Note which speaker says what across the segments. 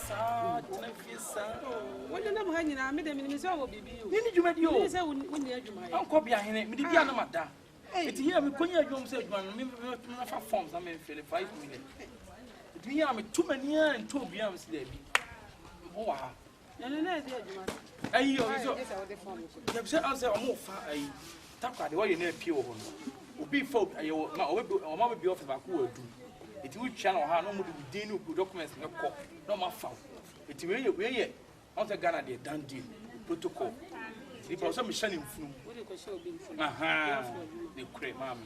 Speaker 1: sa tena fie sa
Speaker 2: wona na mo ha nyina me de me so wo bibi o
Speaker 1: ni dwuma di o
Speaker 2: ni se woni adwuma ye
Speaker 1: anko bia hene me di bia na mada eti here me konya adwuma se adwuma no me fa forms na me fill 5 million eti here me too many and to bia am se da bi o wa ha
Speaker 2: na de adwuma
Speaker 1: ayi o so ye se an se o mo fa ayi takwa de wo ye na pie wo ho no obi fa ayi wo ma be office ba ko adu eti we twa no ha no mo de din no documents ne ko no ma fa eti we ye on se Ghana de dan deal protocol eti pro so me shane mfunu
Speaker 2: wo de ko she obi mfunu
Speaker 1: aha de kure mama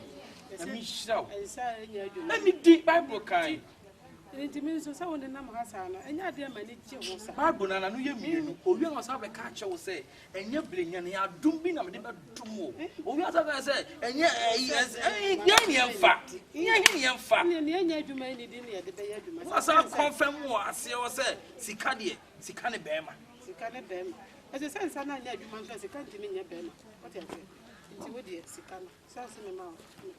Speaker 1: na mi shaw
Speaker 2: esa nya adwuma
Speaker 1: na mi di bible kan
Speaker 2: enti mi so sa wona na ma hasa na enya de ma ni gye ho sa
Speaker 1: bible na no ye mienu owi an sa be ka che wo se enya blenya na ya dum bi na me de ba dum o owi an sa be se enya nya ni emfa ni
Speaker 2: enya adwuma ni di ne de be ya adwuma
Speaker 1: wa sa confirm wo ase wo se sika ne bema
Speaker 2: ese sensa na nya adwuma nka sika ntimi nya bema what you say nti wo de sika no sense me ma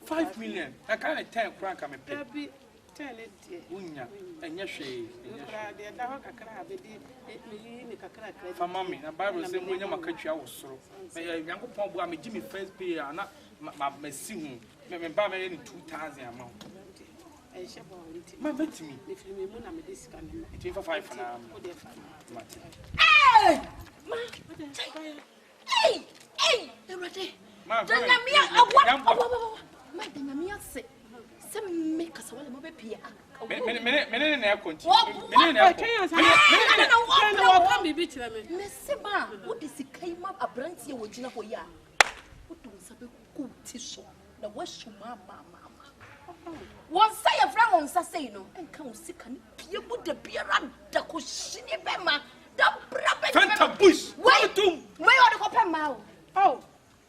Speaker 1: 5 million I can 10 franc am pay
Speaker 2: abi 10 die
Speaker 1: unya enya hwe
Speaker 2: kra de da ho kakra abedi me ni kakra kra
Speaker 1: fa mami na bible say mo nya makatwa wo soro me yankopon bo am gi me first pay na ma si hu me ba me ni 2000 amount
Speaker 2: e she bo nti
Speaker 1: ma betimi
Speaker 2: me fili me mu na me de sika no
Speaker 1: it for 5 na
Speaker 2: wo de fa
Speaker 1: mate
Speaker 2: ma
Speaker 3: hey erade
Speaker 1: ma
Speaker 3: danyamia awa ma danyamia se make us wala mo be pia
Speaker 1: me na konti
Speaker 2: me na wa bibi tira me
Speaker 3: me seba wo de sikai ma abrantie wo gina ho ya wo dum sabe ku ti so na wo suma mama won say a friend won say no enka wo sika ni pie bu de biara da ko shini be ma da brabe
Speaker 1: fanta bush
Speaker 3: wait o de ko pe ma o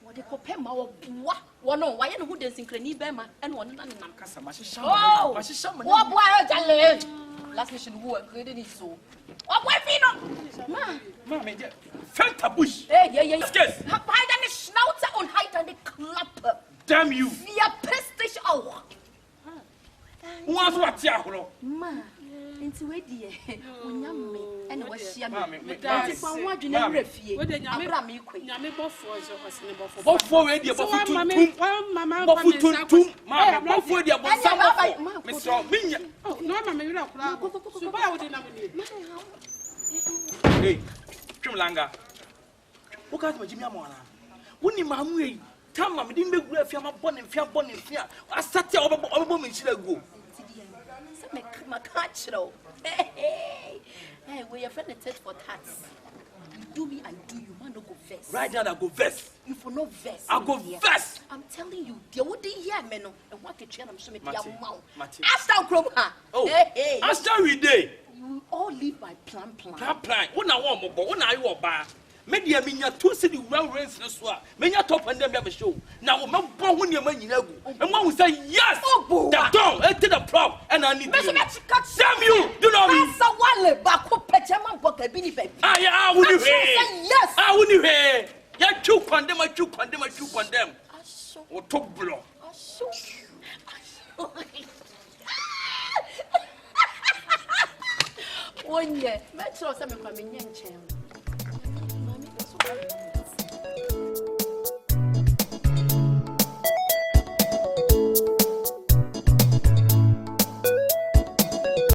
Speaker 3: wo de ko pe ma o bua wono waye no hu de sinkrani be ma ene wono na nam
Speaker 1: kasa ma shisha ma
Speaker 3: wo bua e jale last mission who agree ni so o bua fi no
Speaker 1: ma me je fanta bush
Speaker 3: yeah
Speaker 1: yes
Speaker 3: hide and schnauzer und hide and klapper
Speaker 1: damn you
Speaker 3: via prestige auch
Speaker 1: who so ati ahoro
Speaker 3: ma enti we die onyame ene wa hia me
Speaker 1: da
Speaker 3: fa ho adwene wrafie abra me kwai
Speaker 2: nyame bofo zo osene
Speaker 1: bofo we die bofo tuntum ma bofo die bofo me so minya
Speaker 2: no mama yura kura so ba wo de na me
Speaker 1: hey twimlanga wo ka ma jimi amona woni mamu yi tama me din be gura afia ma bone mfia asate obebo me nchira go
Speaker 3: me catchro hey we your friend the for tats do me and do you man no go verse
Speaker 1: right now I go verse
Speaker 3: you for no verse
Speaker 1: I go verse
Speaker 3: I'm telling you there would hear me no and what the train am so me dia mouth
Speaker 1: Ashtown
Speaker 3: Chrome ha
Speaker 1: hey Ashtown we dey
Speaker 3: you all live by plan
Speaker 1: wo na wo mo wo na ayi wo ba media minya to city well race no so a menya top and them be show na wo mabbo ho ne ma nyina gu and one will say yes the door enter the prop and I need you damn you do not me
Speaker 3: so wale ba ko peche man ko ka bi ni baby
Speaker 1: ah woni he
Speaker 3: yes
Speaker 1: woni he ya chu condemn o to blow
Speaker 3: onye metro se me kwa menye nchen